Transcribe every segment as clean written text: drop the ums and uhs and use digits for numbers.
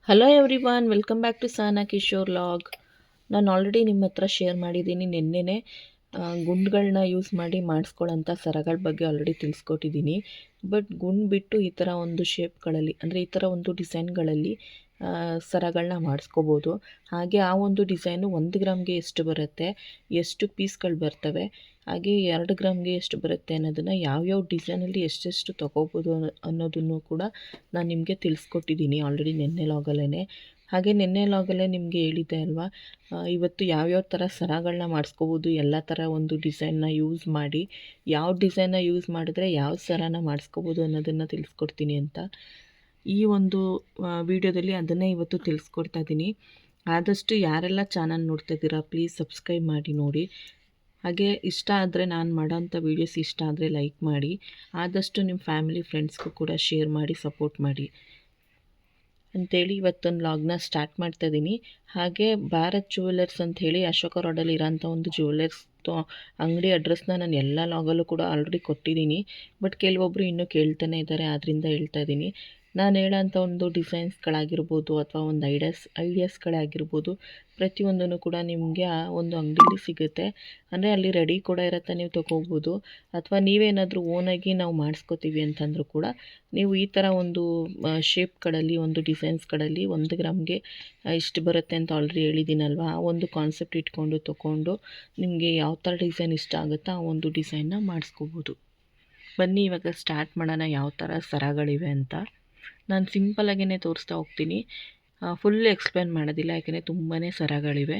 Hello everyone, welcome back to Sahana Kishore log. ನಾನು already ನಿಮ್ಮ ಹತ್ರ ಶೇರ್ ಮಾಡಿದ್ದೀನಿ. ನಿನ್ನೆನೇ ಗುಂಡುಗಳನ್ನ ಯೂಸ್ ಮಾಡಿ ಮಾಡಿಸ್ಕೊಳ್ಳೋಂಥ ಸರಗಳ ಬಗ್ಗೆ ಆಲ್ರೆಡಿ ತಿಳಿಸ್ಕೊಟ್ಟಿದ್ದೀನಿ. ಬಟ್ ಗುಂಡು ಬಿಟ್ಟು ಈ ಥರ ಒಂದು ಶೇಪ್ಗಳಲ್ಲಿ, ಅಂದರೆ ಈ ಥರ ಒಂದು ಡಿಸೈನ್ಗಳಲ್ಲಿ ಸರಗಳನ್ನ ಮಾಡಿಸ್ಕೋಬೋದು. ಹಾಗೆ ಆ ಒಂದು ಡಿಸೈನು 1 ಗ್ರಾಮ್ಗೆ ಎಷ್ಟು ಬರುತ್ತೆ, ಎಷ್ಟು ಪೀಸ್ಗಳು ಬರ್ತವೆ, ಹಾಗೆ 2 ಗ್ರಾಮ್ಗೆ ಎಷ್ಟು ಬರುತ್ತೆ ಅನ್ನೋದನ್ನು, ಯಾವ್ಯಾವ ಡಿಸೈನಲ್ಲಿ ಎಷ್ಟೆಷ್ಟು ತೊಗೋಬೋದು ಅನ್ನೋದನ್ನು ಕೂಡ ನಾನು ನಿಮಗೆ ತಿಳಿಸ್ಕೊಟ್ಟಿದ್ದೀನಿ ಆಲ್ರೆಡಿ ನಿನ್ನೆ ಲಾಗಲ್ಲೇ. ಹಾಗೆ ನಿನ್ನೆ ಲಾಗಲ್ಲೇ ನಿಮಗೆ ಹೇಳಿದ್ದೆ ಅಲ್ವಾ, ಇವತ್ತು ಯಾವ್ಯಾವ ಥರ ಸರಗಳನ್ನ ಮಾಡಿಸ್ಕೋಬೋದು, ಎಲ್ಲ ಥರ ಒಂದು ಡಿಸೈನ್ನ ಯೂಸ್ ಮಾಡಿ, ಯಾವ ಡಿಸೈನ್ನ ಯೂಸ್ ಮಾಡಿದ್ರೆ ಯಾವ ಸರನ ಮಾಡಿಸ್ಕೋಬೋದು ಅನ್ನೋದನ್ನು ತಿಳಿಸ್ಕೊಡ್ತೀನಿ ಅಂತ. ಈ ಒಂದು ವಿಡಿಯೋದಲ್ಲಿ ಅದನ್ನೇ ಇವತ್ತು ತಿಳಿಸ್ಕೊಡ್ತಾ ಇದ್ದೀನಿ. ಆದಷ್ಟು ಯಾರೆಲ್ಲ ಚಾನಲ್ ನೋಡ್ತಾ ಇದ್ದೀರಾ ಪ್ಲೀಸ್ ಸಬ್ಸ್ಕ್ರೈಬ್ ಮಾಡಿ ನೋಡಿ. ಹಾಗೆ ಇಷ್ಟ ಆದರೆ ನಾನು ಮಾಡೋಂಥ ವೀಡಿಯೋಸ್ ಇಷ್ಟ ಆದರೆ ಲೈಕ್ ಮಾಡಿ. ಆದಷ್ಟು ನಿಮ್ಮ ಫ್ಯಾಮಿಲಿ ಫ್ರೆಂಡ್ಸ್ಗೂ ಕೂಡ ಶೇರ್ ಮಾಡಿ ಸಪೋರ್ಟ್ ಮಾಡಿ ಅಂಥೇಳಿ ಇವತ್ತೊಂದು ಲಾಗ್ನ ಸ್ಟಾರ್ಟ್ ಮಾಡ್ತಾಯಿದ್ದೀನಿ. ಹಾಗೆ ಭಾರತ್ ಜ್ಯುವೆಲ್ಲರ್ಸ್ ಅಂಥೇಳಿ ಅಶೋಕ ರೋಡಲ್ಲಿ ಇರೋಂಥ ಒಂದು ಜ್ಯುವೆಲ್ಲರ್ಸ್ ಅಂಗಡಿ ಅಡ್ರೆಸ್ನ ನಾನು ಎಲ್ಲ ಲಾಗಲ್ಲೂ ಕೂಡ ಆಲ್ರೆಡಿ ಕೊಟ್ಟಿದ್ದೀನಿ. ಬಟ್ ಕೆಲವೊಬ್ಬರು ಇನ್ನೂ ಕೇಳ್ತಾನೆ ಇದ್ದಾರೆ, ಆದ್ದರಿಂದ ಹೇಳ್ತಾ ಇದ್ದೀನಿ. ನಾನು ಹೇಳೋಂಥ ಒಂದು ಡಿಸೈನ್ಸ್ಗಳಾಗಿರ್ಬೋದು ಅಥವಾ ಒಂದು ಐಡಿಯಾಸ್ಗಳೇ ಆಗಿರ್ಬೋದು, ಪ್ರತಿಯೊಂದೂ ಕೂಡ ನಿಮಗೆ ಆ ಒಂದು ಅಂಗಡಿಲಿ ಸಿಗುತ್ತೆ. ಅಂದರೆ ಅಲ್ಲಿ ರೆಡಿ ಕೂಡ ಇರುತ್ತೆ, ನೀವು ತೊಗೋಬೋದು. ಅಥವಾ ನೀವೇನಾದರೂ ಓನಾಗಿ ನಾವು ಮಾಡಿಸ್ಕೋತೀವಿ ಅಂತಂದರೂ ಕೂಡ ನೀವು ಈ ಥರ ಒಂದು ಶೇಪ್ಗಳಲ್ಲಿ, ಒಂದು ಡಿಸೈನ್ಸ್ಗಳಲ್ಲಿ 1 ಗ್ರಾಮ್ಗೆ ಇಷ್ಟು ಬರುತ್ತೆ ಅಂತ ಆಲ್ರೆಡಿ ಹೇಳಿದ್ದೀನಲ್ವ, ಆ ಒಂದು ಕಾನ್ಸೆಪ್ಟ್ ಇಟ್ಕೊಂಡು ತೊಗೊಂಡು ನಿಮಗೆ ಯಾವ ಥರ ಡಿಸೈನ್ ಇಷ್ಟ ಆಗುತ್ತೋ ಆ ಒಂದು ಡಿಸೈನ್ನ ಮಾಡಿಸ್ಕೋಬೋದು. ಬನ್ನಿ ಇವಾಗ ಸ್ಟಾರ್ಟ್ ಮಾಡೋಣ ಯಾವ ಥರ ಸರಗಳಿವೆ ಅಂತ. ನಾನು ಸಿಂಪಲಾಗೇ ತೋರಿಸ್ತಾ ಹೋಗ್ತೀನಿ, ಫುಲ್ ಎಕ್ಸ್ಪ್ಲೇನ್ ಮಾಡೋದಿಲ್ಲ, ಯಾಕೆಂದರೆ ತುಂಬಾ ಸರಗಳಿವೆ.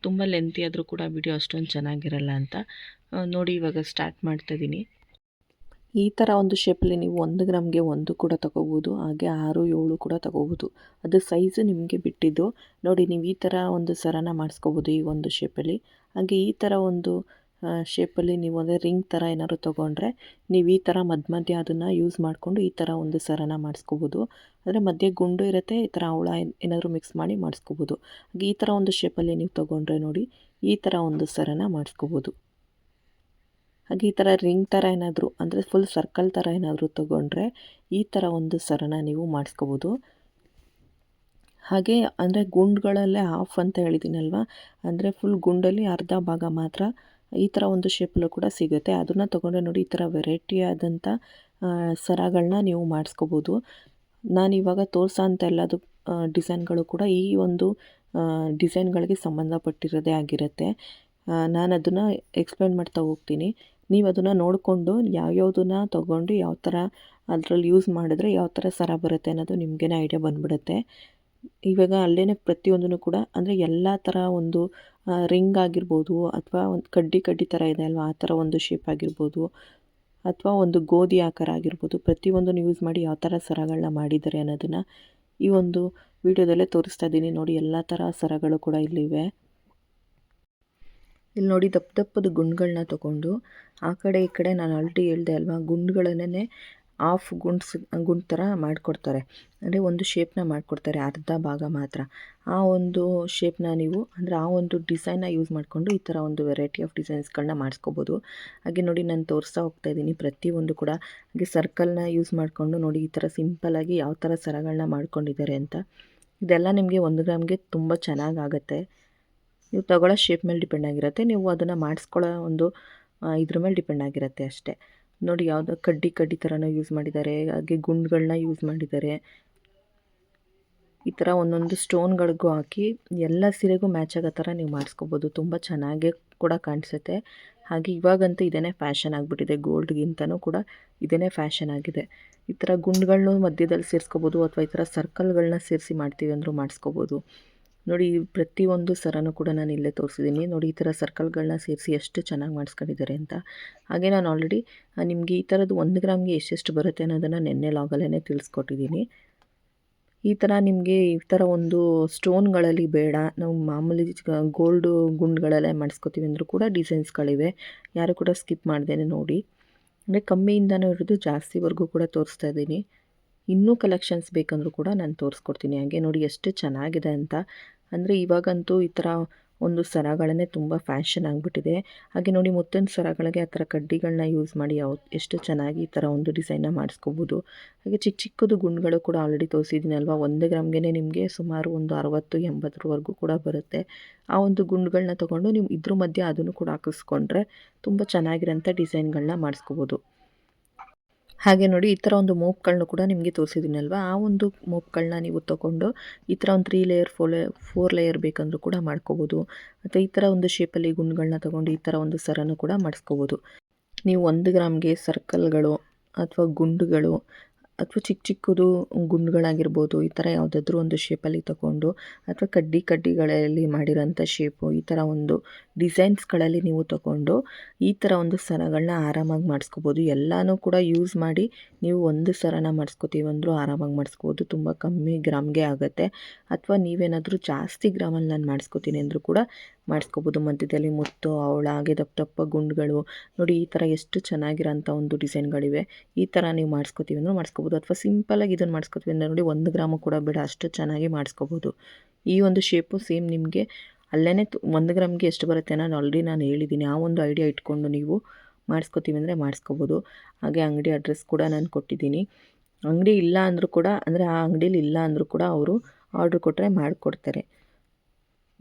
ತುಂಬ ಲೆಂತಿ ಆದರೂ ಕೂಡ ವಿಡಿಯೋ ಅಷ್ಟೊಂದು ಚೆನ್ನಾಗಿರಲ್ಲ ಅಂತ ನೋಡಿ. ಇವಾಗ ಸ್ಟಾರ್ಟ್ ಮಾಡ್ತಾಯಿದ್ದೀನಿ. ಈ ಥರ ಒಂದು ಶೇಪಲ್ಲಿ ನೀವು 1 ಗ್ರಾಮ್ಗೆ 1 ಕೂಡ ತೊಗೋಬೋದು, ಹಾಗೆ 6, 7 ಕೂಡ ತೊಗೋಬೋದು. ಅದು ಸೈಜು ನಿಮಗೆ ಬಿಟ್ಟಿದ್ದು. ನೋಡಿ, ನೀವು ಈ ಥರ ಒಂದು ಸರನ ಮಾಡಿಸ್ಕೋಬೋದು ಈ ಒಂದು ಶೇಪಲ್ಲಿ. ಹಾಗೆ ಈ ಥರ ಒಂದು ಶೇಪಲ್ಲಿ ನೀವು ಅಂದರೆ ರಿಂಗ್ ಥರ ಏನಾದ್ರು ತೊಗೊಂಡ್ರೆ ನೀವು ಈ ಥರ ಮಧ್ಯ ಅದನ್ನು ಯೂಸ್ ಮಾಡಿಕೊಂಡು ಈ ಥರ ಒಂದು ಸರನ ಮಾಡಿಸ್ಕೋಬೋದು. ಅಂದರೆ ಮಧ್ಯೆ ಗುಂಡು ಇರುತ್ತೆ, ಈ ಥರ ಅವಳ ಏನಾದರೂ ಮಿಕ್ಸ್ ಮಾಡಿ ಮಾಡಿಸ್ಕೋಬೋದು. ಹಾಗೆ ಈ ಥರ ಒಂದು ಶೇಪಲ್ಲಿ ನೀವು ತೊಗೊಂಡ್ರೆ ನೋಡಿ, ಈ ಥರ ಒಂದು ಸರನ ಮಾಡಿಸ್ಕೋಬೋದು. ಹಾಗೆ ಈ ಥರ ರಿಂಗ್ ಥರ ಏನಾದರೂ, ಅಂದರೆ ಫುಲ್ ಸರ್ಕಲ್ ಥರ ಏನಾದರೂ ತೊಗೊಂಡ್ರೆ ಈ ಥರ ಒಂದು ಸರನ ನೀವು ಮಾಡಿಸ್ಕೋಬೋದು. ಹಾಗೆ ಅಂದರೆ ಗುಂಡುಗಳಲ್ಲೇ ಆಫ್ ಅಂತ ಹೇಳಿದ್ದೀನಲ್ವ, ಅಂದರೆ ಫುಲ್ ಗುಂಡಲ್ಲಿ ಅರ್ಧ ಭಾಗ ಮಾತ್ರ ಈ ಥರ ಒಂದು ಶೇಪಲ್ಲೂ ಕೂಡ ಸಿಗುತ್ತೆ. ಅದನ್ನು ತೊಗೊಂಡ್ರೆ ನೋಡಿ, ಈ ಥರ ವೆರೈಟಿ ಆದಂಥ ಸರಗಳನ್ನ ನೀವು ಮಾಡಿಸ್ಕೋಬೋದು. ನಾನಿವಾಗ ತೋರಿಸೋಂಥ ಎಲ್ಲದು ಡಿಸೈನ್ಗಳು ಕೂಡ ಈ ಒಂದು ಡಿಸೈನ್ಗಳಿಗೆ ಸಂಬಂಧಪಟ್ಟಿರೋದೇ ಆಗಿರುತ್ತೆ. ನಾನು ಅದನ್ನು ಎಕ್ಸ್ಪ್ಲೇನ್ ಮಾಡ್ತಾ ಹೋಗ್ತೀನಿ. ನೀವು ಅದನ್ನು ನೋಡಿಕೊಂಡು ಯಾವ್ಯಾವುದನ್ನು ತೊಗೊಂಡು ಯಾವ ಥರ ಅದರಲ್ಲಿ ಯೂಸ್ ಮಾಡಿದ್ರೆ ಯಾವ ಥರ ಸರ ಬರುತ್ತೆ ಅನ್ನೋದು ನಿಮಗೇ ಐಡಿಯಾ ಬಂದುಬಿಡುತ್ತೆ. ಇವಾಗ ಅಲ್ಲೇ ಪ್ರತಿಯೊಂದೂ ಕೂಡ, ಅಂದರೆ ಎಲ್ಲ ಥರ ಒಂದು ರಿಂಗ್ ಆಗಿರ್ಬೋದು, ಅಥವಾ ಒಂದು ಕಡ್ಡಿ ಥರ ಇದೆ ಅಲ್ವಾ, ಆ ಥರ ಒಂದು ಶೇಪ್ ಆಗಿರ್ಬೋದು, ಅಥವಾ ಒಂದು ಗೋಧಿ ಆಕಾರ ಆಗಿರ್ಬೋದು, ಪ್ರತಿಯೊಂದನ್ನು ಯೂಸ್ ಮಾಡಿ ಯಾವ ಥರ ಸರಗಳನ್ನ ಮಾಡಿದ್ದಾರೆ ಅನ್ನೋದನ್ನು ಈ ಒಂದು ವಿಡಿಯೋದಲ್ಲೇ ತೋರಿಸ್ತಾ ಇದ್ದೀನಿ. ನೋಡಿ, ಎಲ್ಲ ಥರ ಸರಗಳು ಕೂಡ ಇಲ್ಲಿವೆ. ಇಲ್ಲಿ ನೋಡಿ, ದಪ್ಪದ ಗುಂಡುಗಳನ್ನ ತೊಗೊಂಡು ಆ ಕಡೆ ಈ ಕಡೆ, ನಾನು ಆಲ್ರೆಡಿ ಹೇಳಿದೆ ಅಲ್ವಾ, ಗುಂಡುಗಳನ್ನೇ ಆಫ್ ಗುಂಡು ಥರ ಮಾಡಿಕೊಡ್ತಾರೆ. ಅಂದರೆ ಒಂದು ಶೇಪ್ನ ಮಾಡಿಕೊಡ್ತಾರೆ, ಅರ್ಧ ಭಾಗ ಮಾತ್ರ. ಆ ಒಂದು ಶೇಪ್ನ ನೀವು, ಅಂದರೆ ಆ ಒಂದು ಡಿಸೈನ್ನ ಯೂಸ್ ಮಾಡಿಕೊಂಡು ಈ ಥರ ಒಂದು ವೆರೈಟಿ ಆಫ್ ಡಿಸೈನ್ಸ್ಗಳನ್ನ ಮಾಡಿಸ್ಕೋಬೋದು. ಹಾಗೆ ನೋಡಿ, ನಾನು ತೋರಿಸ್ತಾ ಹೋಗ್ತಾಯಿದ್ದೀನಿ ಪ್ರತಿಯೊಂದು ಕೂಡ. ಹಾಗೆ ಸರ್ಕಲ್ನ ಯೂಸ್ ಮಾಡಿಕೊಂಡು ನೋಡಿ, ಈ ಥರ ಸಿಂಪಲ್ಲಾಗಿ ಯಾವ ಥರ ಸರಗಳನ್ನ ಮಾಡ್ಕೊಂಡಿದ್ದಾರೆ ಅಂತ. ಇದೆಲ್ಲ ನಿಮಗೆ 1 ಗ್ರಾಮ್ಗೆ ತುಂಬ ಚೆನ್ನಾಗಾಗತ್ತೆ. ನೀವು ತಗೊಳ್ಳೋ ಶೇಪ್ ಮೇಲೆ ಡಿಪೆಂಡ್ ಆಗಿರುತ್ತೆ, ನೀವು ಅದನ್ನು ಮಾಡಿಸ್ಕೊಳ್ಳೋ ಒಂದು ಇದ್ರ ಮೇಲೆ ಡಿಪೆಂಡ್ ಆಗಿರುತ್ತೆ ಅಷ್ಟೇ. ನೋಡಿ, ಯಾವುದೋ ಕಡ್ಡಿ ಥರನೂ ಯೂಸ್ ಮಾಡಿದ್ದಾರೆ, ಹಾಗೆ ಗುಂಡುಗಳನ್ನ ಯೂಸ್ ಮಾಡಿದ್ದಾರೆ. ಈ ಥರ ಒಂದೊಂದು ಸ್ಟೋನ್ಗಳಿಗೂ ಹಾಕಿ ಎಲ್ಲ ಸೀರೆಗೂ ಮ್ಯಾಚ್ ಆಗೋ ಥರ ನೀವು ಮಾಡಿಸ್ಕೋಬೋದು. ತುಂಬ ಚೆನ್ನಾಗೇ ಕೂಡ ಕಾಣಿಸುತ್ತೆ. ಹಾಗೆ ಇವಾಗಂತೂ ಇದೇ ಫ್ಯಾಷನ್ ಆಗಿಬಿಟ್ಟಿದೆ, ಗೋಲ್ಡ್ಗಿಂತನೂ ಕೂಡ ಇದೇ ಫ್ಯಾಷನ್ ಆಗಿದೆ. ಈ ಥರ ಗುಂಡುಗಳನ್ನೂ ಮಧ್ಯದಲ್ಲಿ ಸೇರಿಸ್ಕೋಬೋದು, ಅಥವಾ ಈ ಥರ ಸರ್ಕಲ್ಗಳನ್ನ ಸೇರಿಸಿ ಮಾಡ್ತೀವಿ ಅಂದರೂ ಮಾಡಿಸ್ಕೋಬೋದು. ನೋಡಿ, ಪ್ರತಿಯೊಂದು ಸರನೂ ಕೂಡ ನಾನು ಇಲ್ಲೇ ತೋರಿಸಿದ್ದೀನಿ. ನೋಡಿ, ಈ ಥರ ಸರ್ಕಲ್ಗಳನ್ನ ಸೇರಿಸಿ ಎಷ್ಟು ಚೆನ್ನಾಗಿ ಮಾಡಿಸ್ಕೊಂಡಿದ್ದಾರೆ ಅಂತ. ಹಾಗೆ ನಾನು ಆಲ್ರೆಡಿ ನಿಮಗೆ ಈ ಥರದ್ದು 1 ಗ್ರಾಮ್ಗೆ ಎಷ್ಟೆಷ್ಟು ಬರುತ್ತೆ ಅನ್ನೋದನ್ನು ನಿನ್ನೆ ಲಾಗಲ್ಲೇ ತಿಳಿಸ್ಕೊಟ್ಟಿದ್ದೀನಿ. ಈ ಥರ ನಿಮಗೆ ಈ ಥರ ಒಂದು ಸ್ಟೋನ್ಗಳಲ್ಲಿ ಬೇಡ, ನಾವು ಮಾಮೂಲಿ ಗೋಲ್ಡು ಗುಂಡುಗಳಲ್ಲೇ ಮಾಡಿಸ್ಕೊತೀವಿ ಅಂದರೂ ಕೂಡ ಡಿಸೈನ್ಸ್ಗಳಿವೆ. ಯಾರು ಕೂಡ ಸ್ಕಿಪ್ ಮಾಡ್ದೇನೆ ನೋಡಿ. ಅಂದರೆ ಕಮ್ಮಿಯಿಂದನೂ ಇರೋದು ಜಾಸ್ತಿವರೆಗೂ ಕೂಡ ತೋರಿಸ್ತಾ ಇದ್ದೀನಿ. ಇನ್ನೂ ಕಲೆಕ್ಷನ್ಸ್ ಬೇಕಂದರೂ ಕೂಡ ನಾನು ತೋರಿಸ್ಕೊಡ್ತೀನಿ. ಹಾಗೆ ನೋಡಿ ಎಷ್ಟು ಚೆನ್ನಾಗಿದೆ ಅಂತ. ಅಂದರೆ ಇವಾಗಂತೂ ಈ ಥರ ಒಂದು ಸರಗಳನ್ನೇ ತುಂಬ ಫ್ಯಾಷನ್ ಆಗಿಬಿಟ್ಟಿದೆ. ಹಾಗೆ ನೋಡಿ ಮುತ್ತಿನ ಸರಗಳಿಗೆ ಆ ಥರ ಕಡ್ಡಿಗಳನ್ನ ಯೂಸ್ ಮಾಡಿ ಎಷ್ಟು ಚೆನ್ನಾಗಿ ಈ ಥರ ಒಂದು ಡಿಸೈನ್ನ ಮಾಡಿಸ್ಕೋಬೋದು. ಹಾಗೆ ಚಿಕ್ಕ ಚಿಕ್ಕದು ಗುಂಡುಗಳು ಕೂಡ ಆಲ್ರೆಡಿ ತೋರಿಸಿದ್ದೀನಲ್ವ, 1 ಗ್ರಾಮ್ಗೆ ನಿಮಗೆ ಸುಮಾರು ಒಂದು 60-80 ಕೂಡ ಬರುತ್ತೆ. ಆ ಒಂದು ಗುಂಡುಗಳನ್ನ ತೊಗೊಂಡು ನೀವು ಇದ್ರ ಮಧ್ಯೆ ಅದನ್ನು ಕೂಡ ಹಾಕಿಸ್ಕೊಂಡ್ರೆ ತುಂಬ ಚೆನ್ನಾಗಿರೋಂಥ ಡಿಸೈನ್ಗಳನ್ನ ಮಾಡಿಸ್ಕೋಬೋದು. ಹಾಗೆ ನೋಡಿ ಈ ಥರ ಒಂದು ಮೋಪ್ಗಳನ್ನೂ ಕೂಡ ನಿಮಗೆ ತೋರಿಸಿದ್ದೀನಲ್ವ, ಆ ಒಂದು ಮೋಪ್ಗಳನ್ನ ನೀವು ತೊಗೊಂಡು ಈ ಥರ ಒಂದು 3 ಲೇಯರ್ 4 ಲೇಯರ್ ಬೇಕಂದ್ರೂ ಕೂಡ ಮಾಡ್ಕೋಬೋದು. ಮತ್ತು ಈ ಥರ ಒಂದು ಶೇಪಲ್ಲಿ ಗುಂಡುಗಳನ್ನ ತೊಗೊಂಡು ಈ ಥರ ಒಂದು ಸರನೂ ಕೂಡ ಮಾಡಿಸ್ಕೋಬೋದು. ನೀವು 1 ಗ್ರಾಮ್ಗೆ ಸರ್ಕಲ್ಗಳು ಅಥವಾ ಗುಂಡುಗಳು ಅಥವಾ ಚಿಕ್ಕ ಚಿಕ್ಕದು ಗುಂಡುಗಳಾಗಿರ್ಬೋದು, ಈ ಥರ ಯಾವುದಾದ್ರೂ ಒಂದು ಶೇಪಲ್ಲಿ ತಗೊಂಡು ಅಥವಾ ಕಡ್ಡಿಗಳಲ್ಲಿ ಮಾಡಿರೋಂಥ ಶೇಪು, ಈ ಥರ ಒಂದು ಡಿಸೈನ್ಸ್ಗಳಲ್ಲಿ ನೀವು ತಗೊಂಡು ಈ ಥರ ಒಂದು ಸರಗಳನ್ನ ಆರಾಮಾಗಿ ಮಾಡಿಸ್ಕೋಬೋದು. ಎಲ್ಲನೂ ಕೂಡ ಯೂಸ್ ಮಾಡಿ ನೀವು ಒಂದು ಸರನ ಮಾಡಿಸ್ಕೋತೀವಿ ಅಂದರೂ ಆರಾಮಾಗಿ ಮಾಡಿಸ್ಕೋಬೋದು. ತುಂಬ ಕಮ್ಮಿ ಗ್ರಾಮ್ಗೆ ಆಗುತ್ತೆ. ಅಥವಾ ನೀವೇನಾದರೂ ಜಾಸ್ತಿ ಗ್ರಾಮಲ್ಲಿ ನಾನು ಮಾಡಿಸ್ಕೋತೀನಿ ಅಂದರೂ ಕೂಡ ಮಾಡಿಸ್ಕೋಬೋದು. ಮಧ್ಯದಲ್ಲಿ ಮುತ್ತು, ಹವಳ, ಹಾಗೆ ದಪ್ಪ ದಪ್ಪ ಗುಂಡುಗಳು ನೋಡಿ, ಈ ಥರ ಎಷ್ಟು ಚೆನ್ನಾಗಿರೋಂಥ ಒಂದು ಡಿಸೈನ್ಗಳಿವೆ. ಈ ಥರ ನೀವು ಮಾಡಿಸ್ಕೋತೀವಿ ಅಂದರೂ ಮಾಡಿಸ್ಕೋಬೋದು. ಅಥವಾ ಸಿಂಪಲಾಗಿ ಇದನ್ನು ಮಾಡಿಸ್ಕೋತೀವಿ ಅಂದರೆ ನೋಡಿ 1 ಗ್ರಾಮು ಕೂಡ ಬೇಡ, ಅಷ್ಟು ಚೆನ್ನಾಗಿ ಮಾಡಿಸ್ಕೋಬೋದು. ಈ ಒಂದು ಶೇಪು ಸೇಮ್ ನಿಮಗೆ ಅಲ್ಲೇ 1 ಗ್ರಾಮ್ಗೆ ಎಷ್ಟು ಬರುತ್ತೆ ನಾನು ಆಲ್ರೆಡಿ ಹೇಳಿದ್ದೀನಿ. ಆ ಒಂದು ಐಡಿಯಾ ಇಟ್ಕೊಂಡು ನೀವು ಮಾಡಿಸ್ಕೋತೀವಿ ಅಂದರೆ ಮಾಡಿಸ್ಕೋಬೋದು. ಹಾಗೆ ಅಂಗಡಿ ಅಡ್ರೆಸ್ ಕೂಡ ನಾನು ಕೊಟ್ಟಿದ್ದೀನಿ. ಅಂಗಡಿ ಇಲ್ಲ ಅಂದರೂ ಕೂಡ, ಅಂದರೆ ಆ ಅಂಗಡೀಲಿ ಇಲ್ಲ ಅಂದರೂ ಕೂಡ ಅವರು ಆರ್ಡ್ರ್ ಕೊಟ್ಟರೆ ಮಾಡಿಕೊಡ್ತಾರೆ.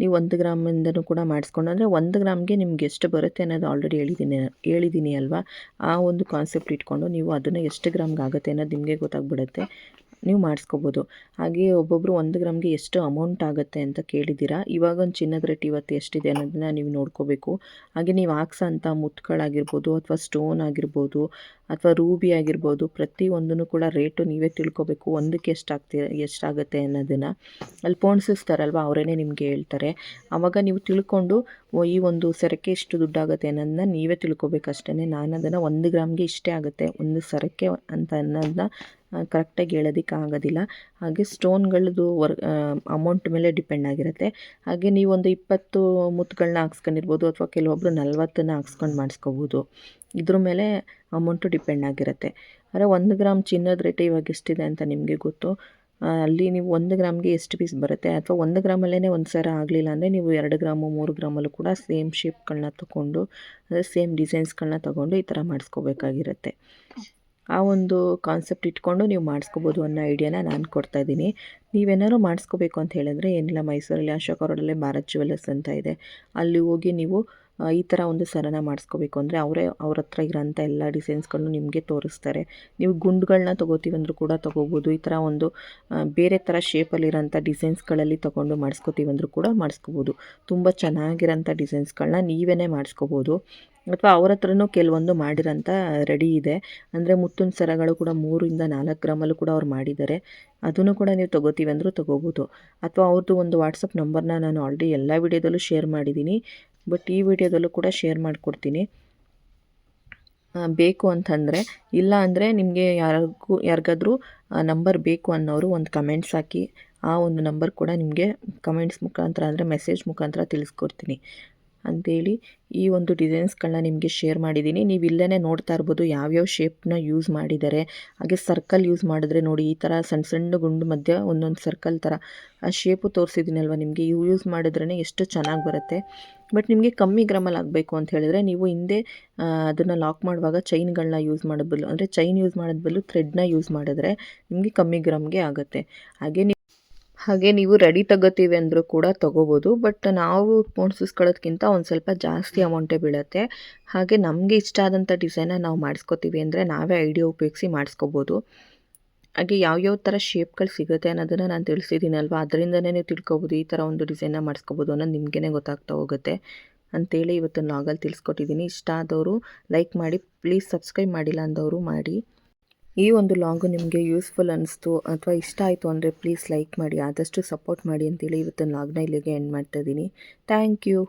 ನೀವು 1 ಗ್ರಾಮಿಂದನೂ ಕೂಡ ಮಾಡಿಸ್ಕೊಂಡು, ಅಂದರೆ 1 ಗ್ರಾಮ್ಗೆ ನಿಮ್ಗೆ ಎಷ್ಟು ಬರುತ್ತೆ ಅನ್ನೋದು ಆಲ್ರೆಡಿ ಹೇಳಿದ್ದೀನಿ ಅಲ್ವಾ. ಆ ಒಂದು ಕಾನ್ಸೆಪ್ಟ್ ಇಟ್ಕೊಂಡು ನೀವು ಅದನ್ನು ಎಷ್ಟು ಗ್ರಾಮ್ಗೆ ಆಗುತ್ತೆ ಅನ್ನೋದು ನಿಮಗೆ ಗೊತ್ತಾಗ್ಬಿಡುತ್ತೆ, ನೀವು ಮಾಡಿಸ್ಕೋಬೋದು. ಹಾಗೆ ಒಬ್ಬೊಬ್ಬರು 1 ಗ್ರಾಮ್ಗೆ ಎಷ್ಟು ಅಮೌಂಟ್ ಆಗುತ್ತೆ ಅಂತ ಕೇಳಿದ್ದೀರಾ. ಇವಾಗ ಒಂದು ಚಿನ್ನದ ರೇಟ್ ಇವತ್ತು ಎಷ್ಟಿದೆ ಅನ್ನೋದನ್ನ ನೀವು ನೋಡ್ಕೋಬೇಕು. ಹಾಗೆ ನೀವು ಹಾಕ್ಸೋಂಥ ಮುತ್ತುಗಳಾಗಿರ್ಬೋದು ಅಥವಾ ಸ್ಟೋನ್ ಆಗಿರ್ಬೋದು ಅಥವಾ ರೂಬಿ ಆಗಿರ್ಬೋದು, ಪ್ರತಿಯೊಂದನ್ನು ಕೂಡ ರೇಟು ನೀವೇ ತಿಳ್ಕೊಬೇಕು. ಒಂದಕ್ಕೆ ಎಷ್ಟಾಗುತ್ತೆ ಅನ್ನೋದನ್ನು ಅಲ್ಲಿ ಪೋಣಿಸ್ತಾರಲ್ವ, ಅವರೇ ನಿಮಗೆ ಹೇಳ್ತಾರೆ. ಆವಾಗ ನೀವು ತಿಳ್ಕೊಂಡು ಈ ಒಂದು ಸರಕ್ಕೆ ಇಷ್ಟು ದುಡ್ಡಾಗುತ್ತೆ ಅನ್ನೋದನ್ನ ನೀವೇ ತಿಳ್ಕೊಬೇಕಷ್ಟೇ. ನಾನು ಅದನ್ನು 1 ಗ್ರಾಮ್ಗೆ ಇಷ್ಟೇ ಆಗುತ್ತೆ ಒಂದು ಸರಕ್ಕೆ ಅಂತ ಅನ್ನೋದನ್ನ ಕರೆಕ್ಟಾಗಿ ಹೇಳೋದಕ್ಕೆ ಆಗೋದಿಲ್ಲ. ಹಾಗೆ ಸ್ಟೋನ್ಗಳದ್ದು ಅಮೌಂಟ್ ಮೇಲೆ ಡಿಪೆಂಡ್ ಆಗಿರುತ್ತೆ. ಹಾಗೆ ನೀವು ಒಂದು 20 ಮುತ್ತುಗಳನ್ನ ಹಾಕ್ಸ್ಕೊಂಡಿರ್ಬೋದು ಅಥವಾ ಕೆಲವೊಬ್ಬರು 40 ಹಾಕ್ಸ್ಕೊಂಡು ಮಾಡಿಸ್ಕೋಬೋದು. ಇದ್ರ ಮೇಲೆ ಅಮೌಂಟು ಡಿಪೆಂಡ್ ಆಗಿರುತ್ತೆ. ಆದರೆ 1 ಗ್ರಾಮ್ ಚಿನ್ನದ ರೇಟ್ ಇವಾಗ ಎಷ್ಟಿದೆ ಅಂತ ನಿಮಗೆ ಗೊತ್ತು. ಅಲ್ಲಿ ನೀವು 1 ಗ್ರಾಮ್ಗೆ ಎಷ್ಟು ಪೀಸ್ ಬರುತ್ತೆ, ಅಥವಾ 1 ಗ್ರಾಮಲ್ಲೇ ಒಂದು ಸರ ಆಗಲಿಲ್ಲ ಅಂದರೆ ನೀವು 2 ಗ್ರಾಮು 3 ಗ್ರಾಮಲ್ಲೂ ಕೂಡ ಸೇಮ್ ಶೇಪ್ಗಳನ್ನ ತೊಗೊಂಡು, ಅಂದರೆ ಸೇಮ್ ಡಿಸೈನ್ಸ್ಗಳನ್ನ ತೊಗೊಂಡು ಈ ಥರ ಮಾಡಿಸ್ಕೋಬೇಕಾಗಿರುತ್ತೆ. ಆ ಒಂದು ಕಾನ್ಸೆಪ್ಟ್ ಇಟ್ಕೊಂಡು ನೀವು ಮಾಡಿಸ್ಕೋಬೋದು ಅನ್ನೋ ಐಡಿಯಾನ ನಾನು ಕೊಡ್ತಾಯಿದ್ದೀನಿ. ನೀವೇನಾದ್ರು ಮಾಡಿಸ್ಕೋಬೇಕು ಅಂತ ಹೇಳಿದ್ರೆ ಏನಿಲ್ಲ, ಮೈಸೂರಲ್ಲಿ ಅಶೋಕ ರೋಡಲ್ಲೇ ಭಾರತ್ ಜ್ಯುವೆಲ್ಲರ್ಸ್ ಅಂತ ಇದೆ, ಅಲ್ಲಿ ಹೋಗಿ ನೀವು ಈ ಥರ ಒಂದು ಸರನ ಮಾಡಿಸ್ಕೋಬೇಕು ಅಂದರೆ ಅವ್ರ ಹತ್ರ ಇರೋಂಥ ಎಲ್ಲ ಡಿಸೈನ್ಸ್ಗಳನ್ನು ನಿಮಗೆ ತೋರಿಸ್ತಾರೆ. ನೀವು ಗುಂಡುಗಳನ್ನ ತೊಗೋತೀವಂದ್ರೂ ಕೂಡ ತೊಗೋಬೋದು. ಈ ಥರ ಒಂದು ಬೇರೆ ಥರ ಶೇಪಲ್ಲಿರೋಂಥ ಡಿಸೈನ್ಸ್ಗಳಲ್ಲಿ ತೊಗೊಂಡು ಮಾಡಿಸ್ಕೋತೀವಂದ್ರೂ ಕೂಡ ಮಾಡಿಸ್ಕೋಬೋದು. ತುಂಬ ಚೆನ್ನಾಗಿರೋಂಥ ಡಿಸೈನ್ಸ್ಗಳನ್ನ ನೀವೇ ಮಾಡಿಸ್ಕೋಬೋದು. ಅಥವಾ ಅವ್ರ ಹತ್ರನೂ ಕೆಲವೊಂದು ಮಾಡಿರೋಂಥ ರೆಡಿ ಇದೆ. ಅಂದರೆ ಮುತ್ತಿನ ಸರಗಳು ಕೂಡ 3-4 ಗ್ರಾಮಲ್ಲೂ ಕೂಡ ಅವ್ರು ಮಾಡಿದ್ದಾರೆ. ಅದನ್ನು ಕೂಡ ನೀವು ತೊಗೋತೀವಿ ಅಂದರೂ ತೊಗೋಬೋದು. ಅಥವಾ ಅವ್ರದ್ದು ಒಂದು ವಾಟ್ಸಪ್ ನಂಬರ್ನ ನಾನು ಆಲ್ರೆಡಿ ಎಲ್ಲ ವೀಡಿಯೋದಲ್ಲೂ ಶೇರ್ ಮಾಡಿದ್ದೀನಿ, ಬಟ್ ಈ ವಿಡಿಯೋದಲ್ಲೂ ಕೂಡ ಶೇರ್ ಮಾಡಿಕೊಡ್ತೀನಿ ಬೇಕು ಅಂತಂದರೆ. ಇಲ್ಲ ಅಂದರೆ ನಿಮಗೆ ಯಾರಿಗಾದ್ರೂ ನಂಬರ್ ಬೇಕು ಅನ್ನೋರು ಒಂದು ಕಮೆಂಟ್ಸ್ ಹಾಕಿ, ಆ ಒಂದು ನಂಬರ್ ಕೂಡ ನಿಮಗೆ ಕಮೆಂಟ್ಸ್ ಮುಖಾಂತರ ಅಂದರೆ ಮೆಸೇಜ್ ಮುಖಾಂತರ ತಿಳಿಸ್ಕೊಡ್ತೀನಿ ಅಂಥೇಳಿ ಈ ಒಂದು ಡಿಸೈನ್ಸ್ಗಳನ್ನ ನಿಮಗೆ ಶೇರ್ ಮಾಡಿದ್ದೀನಿ. ನೀವು ಇಲ್ಲೇ ನೋಡ್ತಾ ಇರ್ಬೋದು ಯಾವ್ಯಾವ ಶೇಪ್ನ ಯೂಸ್ ಮಾಡಿದ್ದಾರೆ. ಹಾಗೆ ಸರ್ಕಲ್ ಯೂಸ್ ಮಾಡಿದ್ರೆ ನೋಡಿ, ಈ ಥರ ಸಣ್ಣ ಸಣ್ಣ ಗುಂಡು ಮಧ್ಯೆ ಒಂದೊಂದು ಸರ್ಕಲ್ ಥರ ಆ ಶೇಪು ತೋರಿಸಿದ್ದೀನಲ್ವ ನಿಮಗೆ, ಇವು ಯೂಸ್ ಮಾಡಿದ್ರೇ ಎಷ್ಟು ಚೆನ್ನಾಗಿ ಬರುತ್ತೆ. ಬಟ್ ನಿಮಗೆ ಕಮ್ಮಿ ಗ್ರಾಮಲ್ಲಿ ಆಗಬೇಕು ಅಂತ ಹೇಳಿದ್ರೆ ನೀವು ಹಿಂದೆ ಅದನ್ನು ಲಾಕ್ ಮಾಡುವಾಗ ಚೈನ್ಗಳನ್ನ ಯೂಸ್ ಮಾಡೋದು ಬದಲು, ಅಂದರೆ ಚೈನ್ ಯೂಸ್ ಮಾಡೋದು ಬದಲು ಥ್ರೆಡ್ನ ಯೂಸ್ ಮಾಡಿದ್ರೆ ನಿಮಗೆ ಕಮ್ಮಿ ಗ್ರಾಮ್ಗೆ ಆಗುತ್ತೆ. ಹಾಗೆ ನೀವು ರೆಡಿ ತಗೋತೀವಿ ಅಂದರೂ ಕೂಡ ತೊಗೋಬೋದು. ಬಟ್ ನಾವು ಪೋಣಿಸ್ಕೊಳ್ಳೋದ್ಕಿಂತ ಒಂದು ಸ್ವಲ್ಪ ಜಾಸ್ತಿ ಅಮೌಂಟೇ ಬೀಳುತ್ತೆ. ಹಾಗೆ ನಮಗೆ ಇಷ್ಟ ಆದಂಥ ಡಿಸೈನ ನಾವು ಮಾಡಿಸ್ಕೋತೀವಿ ಅಂದರೆ ನಾವೇ ಐಡಿಯಾ ಉಪಯೋಗಿಸಿ ಮಾಡಿಸ್ಕೋಬೋದು. ಹಾಗೆ ಯಾವ್ಯಾವ ಥರ ಶೇಪ್ಗಳು ಸಿಗುತ್ತೆ ಅನ್ನೋದನ್ನು ನಾನು ತಿಳಿಸಿದ್ದೀನಲ್ವ, ಅದರಿಂದನೇ ನೀವು ತಿಳ್ಕೊಬೋದು ಈ ಥರ ಒಂದು ಡಿಸೈನ್ನ ಮಾಡಿಸ್ಕೋಬೋದು ಅನ್ನೋದು ನಿಮಗೇ ಗೊತ್ತಾಗ್ತಾ ಹೋಗುತ್ತೆ ಅಂಥೇಳಿ ಇವತ್ತು ಲಾಗಲ್ಲಿ ತಿಳಿಸ್ಕೊಟ್ಟಿದ್ದೀನಿ. ಇಷ್ಟ ಆದವರು ಲೈಕ್ ಮಾಡಿ, ಪ್ಲೀಸ್ ಸಬ್ಸ್ಕ್ರೈಬ್ ಮಾಡಿಲ್ಲ ಅಂದವರು ಮಾಡಿ. ಈ ಒಂದು ಲಾಗು ನಿಮಗೆ ಯೂಸ್ಫುಲ್ ಅನ್ನಿಸ್ತು ಅಥವಾ ಇಷ್ಟ ಆಯಿತು ಅಂದರೆ ಪ್ಲೀಸ್ ಲೈಕ್ ಮಾಡಿ, ಆದಷ್ಟು ಸಪೋರ್ಟ್ ಮಾಡಿ ಅಂತೇಳಿ ಇವತ್ತಿನ ಲಾಗ್ನ ಇಲ್ಲಿಗೆ ಎಂಡ್ ಮಾಡ್ತಾಯಿದ್ದೀನಿ. Thank you.